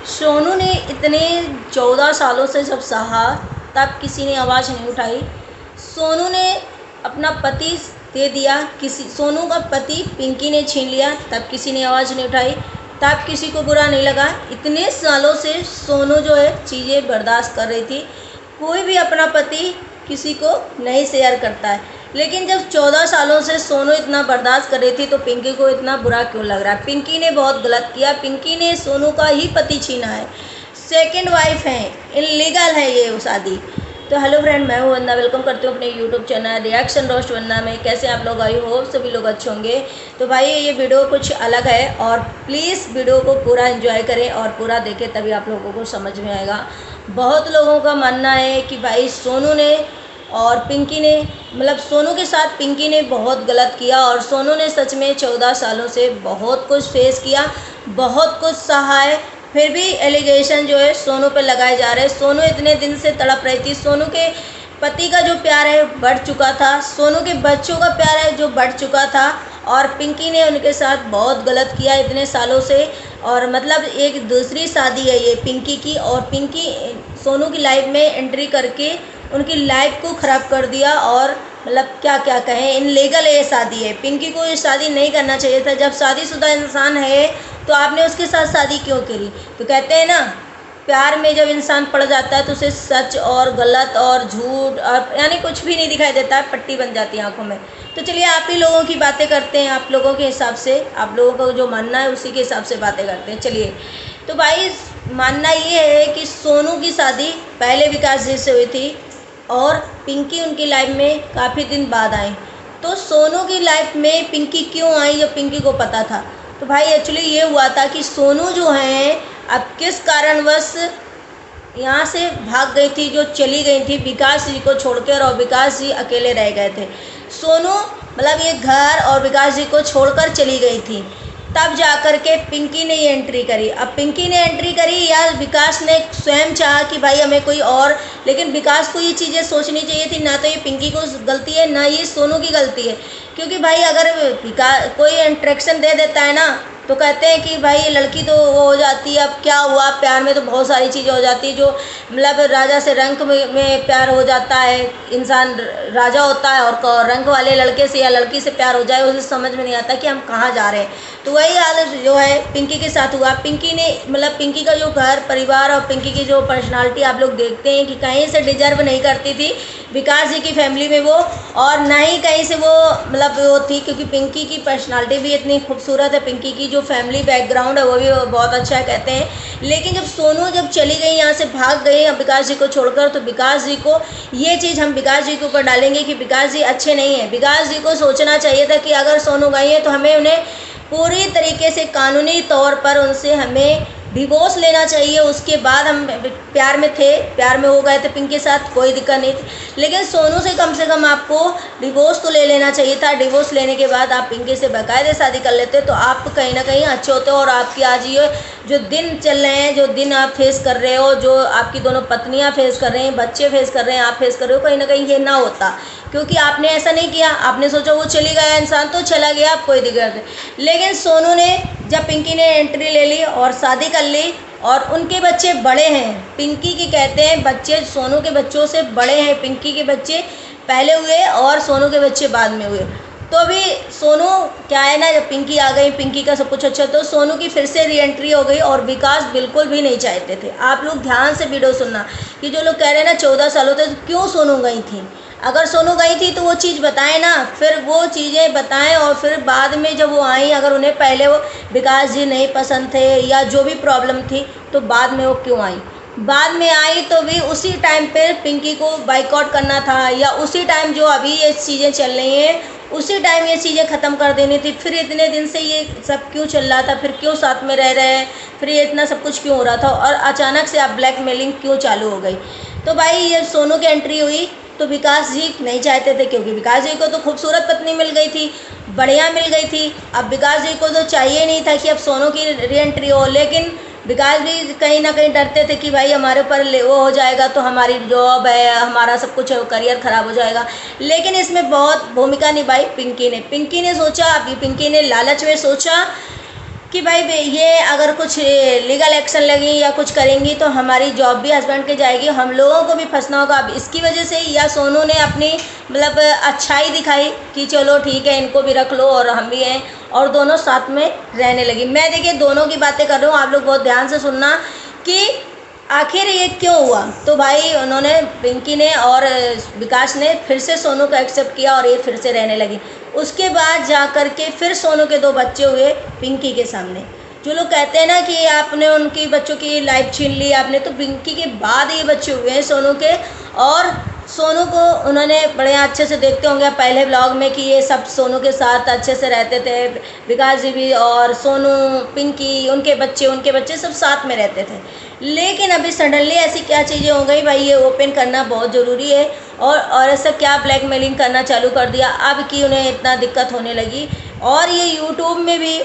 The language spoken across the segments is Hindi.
सोनू ने इतने 14 सालों से जब सहा तब किसी ने आवाज़ नहीं उठाई। सोनू ने अपना पति दे दिया, किसी सोनू का पति पिंकी ने छीन लिया तब किसी ने आवाज़ नहीं उठाई, तब किसी को बुरा नहीं लगा। इतने सालों से सोनू जो है चीज़ें बर्दाश्त कर रही थी। कोई भी अपना पति किसी को नहीं शेयर करता है, लेकिन जब 14 सालों से सोनू इतना बर्दाश्त कर रही थी तो पिंकी को इतना बुरा क्यों लग रहा है। पिंकी ने बहुत गलत किया। पिंकी ने सोनू का ही पति छीना है, सेकंड वाइफ है, इनलीगल है ये शादी। तो हेलो फ्रेंड, मैं हूँ वंदना, वेलकम करती हूँ अपने यूट्यूब चैनल रिएक्शन रोस्ट वंदना में। कैसे आप लोग, आई होप सभी लोग अच्छे होंगे। तो भाई ये वीडियो कुछ अलग है और प्लीज़ वीडियो को पूरा एंजॉय करें और पूरा देखें, तभी आप लोगों को समझ में आएगा। बहुत लोगों का मानना है कि भाई सोनू ने और पिंकी ने, मतलब सोनू के साथ पिंकी ने बहुत गलत किया और सोनू ने सच में 14 सालों से बहुत कुछ फेस किया, बहुत कुछ सहा है, फिर भी एलिगेशन जो है सोनू पे लगाए जा रहे हैं। सोनू इतने दिन से तड़प रही थी। सोनू के पति का जो प्यार है बढ़ चुका था, सोनू के बच्चों का प्यार है जो बढ़ चुका था, और पिंकी ने उनके साथ बहुत गलत किया इतने सालों से। और मतलब एक दूसरी शादी है ये पिंकी की, और पिंकी सोनू की लाइफ में एंट्री करके उनकी लाइफ को ख़राब कर दिया। और मतलब क्या क्या कहें, इनलीगल ये शादी है। पिंकी को ये शादी नहीं करना चाहिए था। जब शादीशुदा इंसान है तो आपने उसके साथ शादी क्यों करी। तो कहते हैं ना, प्यार में जब इंसान पड़ जाता है तो उसे सच और गलत और झूठ और यानी कुछ भी नहीं दिखाई देता है, पट्टी बन जाती है आंखों में। तो चलिए आप ही लोगों की बातें करते हैं, आप लोगों के हिसाब से, आप लोगों को जो मानना है उसी के हिसाब से बातें करते हैं। चलिए, तो भाई मानना ये है कि सोनू की शादी पहले विकास जी से हुई थी और पिंकी उनकी लाइफ में काफ़ी दिन बाद आई। तो सोनू की लाइफ में पिंकी क्यों आई जब पिंकी को पता था। तो भाई एक्चुअली ये हुआ था कि सोनू जो है अब किस कारणवश यहाँ से भाग गई थी, जो चली गई थी विकास जी को छोड़कर, और विकास जी अकेले रह गए थे। सोनू मतलब ये घर और विकास जी को छोड़कर चली गई थी, तब जाकर के पिंकी ने ये एंट्री करी। अब पिंकी ने एंट्री करी या विकास ने स्वयं चाहा कि भाई हमें कोई और, लेकिन विकास को ये चीज़ें सोचनी चाहिए थी। ना तो ये पिंकी को गलती है, ना ये सोनू की गलती है, क्योंकि भाई अगर कोई इंट्रैक्शन दे देता है ना तो कहते हैं कि भाई लड़की तो वो हो जाती है। अब क्या हुआ, प्यार में तो बहुत सारी चीज़ें हो जाती है, जो मतलब राजा से रंक में प्यार हो जाता है, इंसान राजा होता है और रंक वाले लड़के से या लड़की से प्यार हो जाए, उसे समझ में नहीं आता कि हम कहाँ जा रहे हैं। तो वही हाल जो है पिंकी के साथ हुआ। पिंकी ने मतलब पिंकी का जो घर परिवार और पिंकी की जो पर्सनालिटी आप लोग देखते हैं कि कहीं से डिजर्व नहीं करती थी विकास जी की फैमिली में वो, और ना ही कहीं से वो मतलब वो थी, क्योंकि पिंकी की पर्सनालिटी भी इतनी खूबसूरत है, पिंकी की जो फैमिली बैकग्राउंड है वो भी बहुत अच्छा है कहते हैं। लेकिन जब सोनू जब चली गई, यहाँ से भाग गई विकास जी को छोड़कर, तो विकास जी को ये चीज़ हम विकास जी के ऊपर डालेंगे कि विकास जी अच्छे नहीं हैं। विकास जी को सोचना चाहिए था कि अगर सोनू गई है तो हमें उन्हें पूरी तरीके से कानूनी तौर पर उनसे हमें डिवोर्स लेना चाहिए। उसके बाद हम प्यार में थे, प्यार में हो गए थे पिंकी के साथ, कोई दिक्कत नहीं थी, लेकिन सोनू से कम आपको डिवोर्स तो ले लेना चाहिए था। डिवोर्स लेने के बाद आप पिंकी से बाकायदे शादी कर लेते तो आप कहीं ना कहीं अच्छे होते। और आपकी आज ये जो दिन चल रहे हैं, जो दिन आप फेस कर रहे हो, जो आपकी दोनों पत्नियां फेस कर रहे हैं, बच्चे फेस कर रहे हैं, आप फेस कर रहे हो, कहीं ना कहीं ये ना होता, क्योंकि आपने ऐसा नहीं किया। आपने सोचा वो चली गया इंसान तो चला गया, आप कोई दिक्कत नहीं। लेकिन सोनू ने जब पिंकी ने एंट्री ले ली और शादी कर ली, और उनके बच्चे बड़े हैं, पिंकी के कहते हैं बच्चे सोनू के बच्चों से बड़े हैं। पिंकी के बच्चे पहले हुए और सोनू के बच्चे बाद में हुए। तो अभी सोनू क्या है ना, जब पिंकी आ गई, पिंकी का सब कुछ अच्छा, तो सोनू की फिर से री एंट्री हो गई। और विकास बिल्कुल भी नहीं चाहते थे। आप लोग ध्यान से वीडियो सुनना कि जो लोग कह रहे हैं ना 14 सालों तक क्यों सोनू गई थी, अगर सोनू गई थी तो वो चीज़ बताएं ना, फिर वो चीज़ें बताएं। और फिर बाद में जब वो आई, अगर उन्हें पहले वो विकास जी नहीं पसंद थे या जो भी प्रॉब्लम थी, तो बाद में वो क्यों आई। बाद में आई तो भी उसी टाइम पे पिंकी को बाइकआउट करना था, या उसी टाइम जो अभी ये चीज़ें चल रही हैं उसी टाइम ये चीज़ें ख़त्म कर देनी थी। फिर इतने दिन से ये सब क्यों चल रहा था, फिर क्यों साथ में रह रहे हैं, फिर ये इतना सब कुछ क्यों हो रहा था, और अचानक से आप ब्लैकमेलिंग क्यों चालू हो गई। तो भाई ये सोनू की एंट्री हुई तो विकास जी नहीं चाहते थे, क्योंकि विकास जी को तो खूबसूरत पत्नी मिल गई थी, बढ़िया मिल गई थी। अब विकास जी को तो चाहिए नहीं था कि अब सोनू की री एंट्री हो, लेकिन विकास भी कहीं ना कहीं डरते थे कि भाई हमारे ऊपर वो हो जाएगा तो हमारी जॉब है, हमारा सब कुछ है, करियर ख़राब हो जाएगा। लेकिन इसमें बहुत भूमिका निभाई पिंकी ने। पिंकी ने सोचा, अभी पिंकी ने लालच में सोचा कि भाई ये अगर कुछ लीगल एक्शन लेंगी या कुछ करेंगी तो हमारी जॉब भी हस्बैंड के जाएगी, हम लोगों को भी फंसना होगा। अब इसकी वजह से या सोनू ने अपनी मतलब अच्छाई दिखाई कि चलो ठीक है इनको भी रख लो और हम भी हैं, और दोनों साथ में रहने लगी। मैं देखिए दोनों की बातें कर रहा हूँ, आप लोग बहुत ध्यान से सुनना कि आखिर ये क्यों हुआ। तो भाई उन्होंने, पिंकी ने और विकास ने फिर से सोनू को एक्सेप्ट किया और ये फिर से रहने लगी। उसके बाद जा कर के फिर सोनू के 2 बच्चे हुए पिंकी के सामने। जो लोग कहते हैं ना कि आपने उनकी बच्चों की लाइफ छीन ली आपने, तो पिंकी के बाद ये बच्चे हुए हैं सोनू के। और सोनू को उन्होंने बड़े अच्छे से देखते होंगे पहले ब्लॉग में कि ये सब सोनू के साथ अच्छे से रहते थे, विकास जी भी और सोनू, पिंकी, उनके बच्चे सब साथ में रहते थे। लेकिन अभी सडनली ऐसी क्या चीज़ें हो गई भाई, ये ओपन करना बहुत ज़रूरी है। और ऐसा क्या ब्लैकमेलिंग करना चालू कर दिया अब कि उन्हें इतना दिक्कत होने लगी। और ये यूट्यूब में भी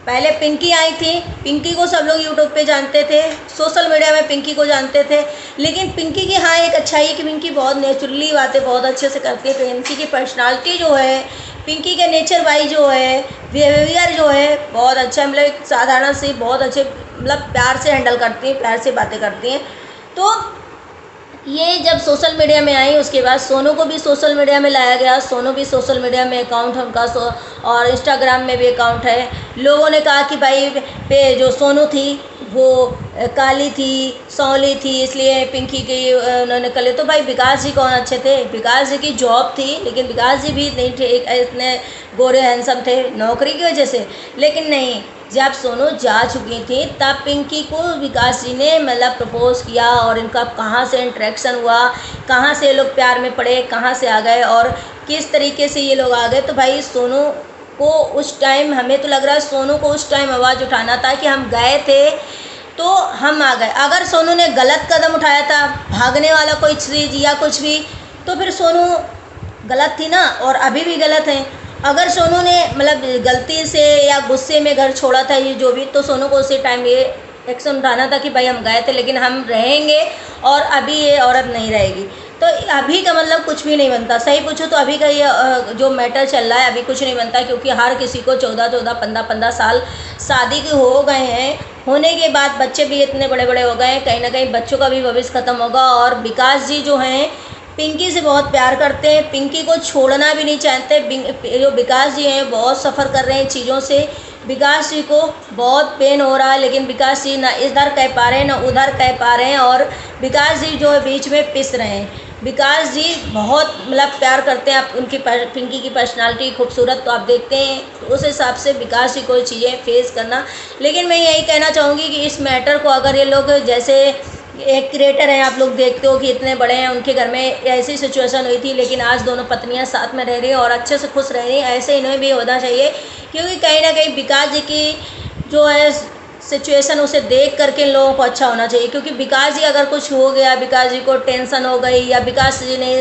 पहले पिंकी आई थी, पिंकी को सब लोग यूट्यूब पे जानते थे, सोशल मीडिया में पिंकी को जानते थे। लेकिन पिंकी की हाँ एक अच्छाई है कि पिंकी बहुत नेचुरली बातें बहुत अच्छे से करती है। पिंकी की पर्सनालिटी जो है, पिंकी के नेचर वाइज जो है, बिहेवियर जो है बहुत अच्छा, मतलब एक साधारण सी बहुत अच्छे, मतलब प्यार से हैंडल करती हैं, प्यार से बातें करती हैं। तो ये जब सोशल मीडिया में आई उसके बाद सोनू को भी सोशल मीडिया में लाया गया। सोनू भी सोशल मीडिया में अकाउंट है उनका, और इंस्टाग्राम में भी अकाउंट है। लोगों ने कहा कि भाई पे जो सोनू थी वो काली थी, सौली थी, इसलिए पिंकी की उन्होंने कर लिया। तो भाई विकास जी कौन अच्छे थे? विकास जी की जॉब थी, लेकिन विकास जी भी नहीं थे इतने गोरे हैंडसम थे नौकरी की वजह से। लेकिन नहीं, जब सोनू जा चुकी थी तब पिंकी को विकास जी ने मतलब प्रपोज किया, और इनका कहाँ से इंटरेक्शन हुआ, कहाँ से ये लोग प्यार में पड़े, कहाँ से आ गए और किस तरीके से ये लोग आ गए। तो भाई सोनू को उस टाइम, हमें तो लग रहा है सोनू को उस टाइम आवाज़ उठाना था कि हम गए थे तो हम आ गए। अगर सोनू ने गलत कदम उठाया था, भागने वाला कोई चीज़ या कुछ भी, तो फिर सोनू गलत थी ना, और अभी भी गलत है। अगर सोनू ने मतलब गलती से या गुस्से में घर छोड़ा था ये जो भी, तो सोनू को उसी टाइम ये एक्शन उठाना था कि भाई हम गए थे लेकिन हम रहेंगे और अभी ये औरत नहीं रहेगी। तो अभी का मतलब कुछ भी नहीं बनता। सही पूछो तो अभी का ये जो मैटर चल रहा है अभी कुछ नहीं बनता, क्योंकि हर किसी को 14-14, 15-15 साल शादी के हो गए हैं। होने के बाद बच्चे भी इतने बड़े बड़े हो गए हैं, कहीं ना कहीं बच्चों का भी भविष्य ख़त्म होगा। और विकास जी जो हैं पिंकी से बहुत प्यार करते हैं, पिंकी को छोड़ना भी नहीं चाहते। जो विकास जी हैं बहुत सफ़र कर रहे हैं चीज़ों से, विकास जी को बहुत पेन हो रहा है, लेकिन विकास जी ना इधर कह पा रहे हैं ना उधर कह पा रहे हैं, और विकास जी जो है बीच में पिस रहे हैं। विकास जी बहुत मतलब प्यार करते हैं, आप उनकी पिंकी की पर्सनालिटी खूबसूरत तो आप देखते हैं, तो उस हिसाब से विकास जी को चीज़ें फेस करना। लेकिन मैं यही कहना चाहूँगी कि इस मैटर को अगर ये लोग, जैसे एक क्रिएटर हैं आप लोग देखते हो कि इतने बड़े हैं, उनके घर में ऐसी सिचुएशन हुई थी लेकिन आज दोनों पत्नियां साथ में रह रही हैं और अच्छे से खुश रह रही हैं। ऐसे इन्हें भी होना चाहिए, क्योंकि कहीं ना कहीं विकास जी की जो है सिचुएशन उसे देख करके लोगों को अच्छा होना चाहिए। क्योंकि विकास जी अगर कुछ हो गया, विकास जी को टेंशन हो गई, या विकास जी ने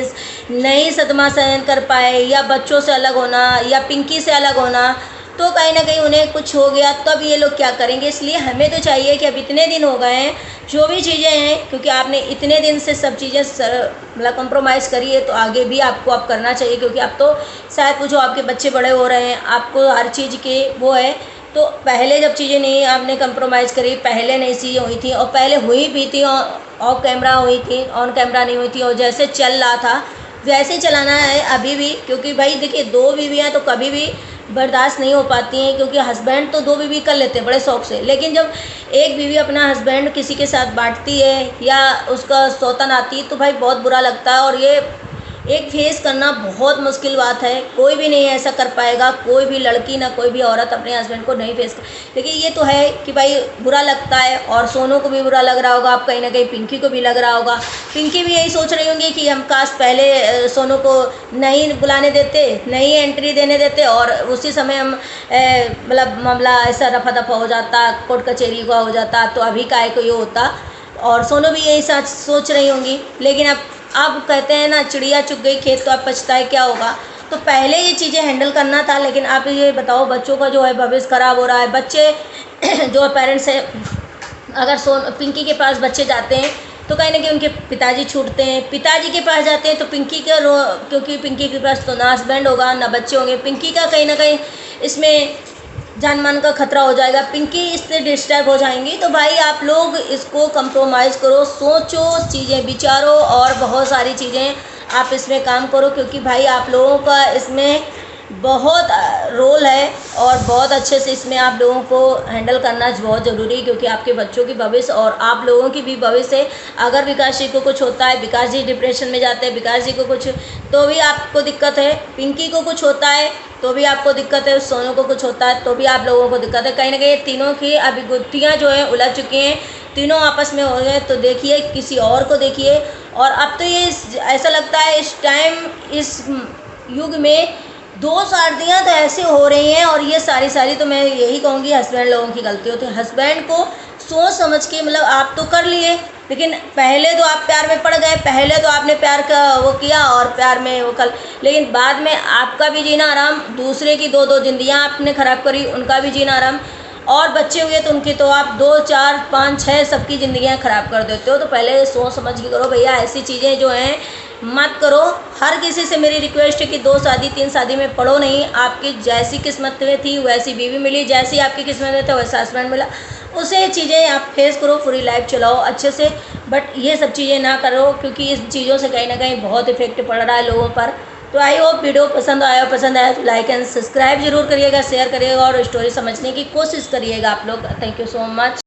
नहीं सदमा सहन कर पाए, या बच्चों से अलग होना, या पिंकी से अलग होना, तो कहीं ना कहीं उन्हें कुछ हो गया, तब ये लोग क्या करेंगे। इसलिए हमें तो चाहिए कि अब इतने दिन हो गए हैं, जो भी चीज़ें हैं, क्योंकि आपने इतने दिन से सब चीज़ें मतलब कंप्रोमाइज़ करी है, तो आगे भी आपको अब करना चाहिए। क्योंकि अब तो शायद पूछो आपके बच्चे बड़े हो रहे हैं, आपको हर चीज़ के वो है। तो पहले जब चीज़ें नहीं आपने कंप्रोमाइज़ करी, पहले नहीं चीज़ें हुई थी, और पहले हुई भी थी ऑफ कैमरा हुई थी, ऑन कैमरा नहीं हुई थी, और जैसे चल रहा था वैसे चलाना है अभी भी। क्योंकि भाई देखिए 2 बीवियाँ तो कभी भी बर्दाश्त नहीं हो पाती हैं, क्योंकि हस्बैंड तो 2 बीवी कर लेते हैं बड़े शौक से, लेकिन जब एक बीवी अपना हस्बैंड किसी के साथ बांटती है या उसका सौतन आती है तो भाई बहुत बुरा लगता है। और ये एक फेस करना बहुत मुश्किल बात है, कोई भी नहीं ऐसा कर पाएगा, कोई भी लड़की ना कोई भी औरत अपने हस्बैंड को नहीं फेस कर। लेकिन ये तो है कि भाई बुरा लगता है, और सोनू को भी बुरा लग रहा होगा, आप कहीं ना कहीं पिंकी को भी लग रहा होगा। पिंकी भी यही सोच रही होंगी कि हम काश पहले सोनू को नहीं बुलाने देते, नहीं एंट्री देने देते, और उसी समय हम मतलब मामला ऐसा रफा दफा हो जाता, कोर्ट कचहरी का हो जाता, तो अभी काहे को ये होता। और सोनू भी यही सोच रही होंगी। लेकिन अब कहते हैं ना, चिड़िया चुग गई खेत तो अब पछताए क्या होगा। तो पहले ये चीज़ें हैंडल करना था। लेकिन आप ये बताओ, बच्चों का जो है भविष्य खराब हो रहा है। बच्चे जो पेरेंट्स हैं, अगर पिंकी के पास बच्चे जाते हैं तो कहीं ना कहीं उनके पिताजी छूटते हैं, पिताजी के पास जाते हैं तो पिंकी का क्योंकि पिंकी के पास तो ना हस्बैंड होगा ना बच्चे होंगे, पिंकी का कहीं ना कहीं इसमें जान मान का खतरा हो जाएगा, पिंकी इससे डिस्टर्ब हो जाएंगी। तो भाई आप लोग इसको कंप्रोमाइज़ करो, सोचो, चीज़ें विचारो और बहुत सारी चीज़ें आप इसमें काम करो, क्योंकि भाई आप लोगों का इसमें बहुत रोल है और बहुत अच्छे से इसमें आप लोगों को हैंडल करना बहुत ज़रूरी है, क्योंकि आपके बच्चों की भविष्य और आप लोगों की भी भविष्य है। अगर विकास जी को कुछ होता है, विकास जी डिप्रेशन में जाते हैं, विकास जी को कुछ तो भी आपको दिक्कत है, पिंकी को कुछ होता है तो भी आपको दिक्कत है, सोनू को कुछ होता है तो भी आप लोगों को दिक्कत है। कहीं ना कहीं तीनों की अभी गुत्थियाँ जो हैं उलझ चुकी हैं, तीनों आपस में हो गए। तो देखिए किसी और को देखिए। और अब तो ये ऐसा लगता है इस टाइम, इस युग में 2 शादियाँ तो ऐसे हो रही हैं, और ये सारी तो मैं यही कहूँगी हस्बैंड लोगों की गलती होती है। हस्बैंड को सोच समझ के, मतलब आप तो कर लिए, लेकिन पहले तो आप प्यार में पड़ गए, पहले तो आपने प्यार का वो किया और प्यार में वो कल, लेकिन बाद में आपका भी जीना आराम, दूसरे की 2-2 जिंदगियाँ आपने ख़राब करी, उनका भी जीना आराम, और बच्चे हुए तो उनकी तो आप 2, 4, 5, 6 सबकी ज़िंदगियाँ ख़राब कर देते हो। तो पहले सोच समझ के करो भैया, ऐसी चीज़ें जो हैं मत करो। हर किसी से मेरी रिक्वेस्ट है कि 2 शादी 3 शादी में पड़ो नहीं। आपकी जैसी किस्मत में थी वैसी बीवी मिली, जैसी आपकी किस्मत में था वैसा हस्बैंड मिला, उसे चीज़ें आप फेस करो, पूरी लाइफ चलाओ अच्छे से। बट ये सब चीज़ें ना करो, क्योंकि इस चीज़ों से कहीं ना कहीं बहुत इफेक्ट पड़ रहा है लोगों पर। तो आई होप वीडियो पसंद आया तो लाइक एंड सब्सक्राइब जरूर करिएगा, शेयर करिएगा और स्टोरी समझने की कोशिश करिएगा आप लोग। Thank you so much.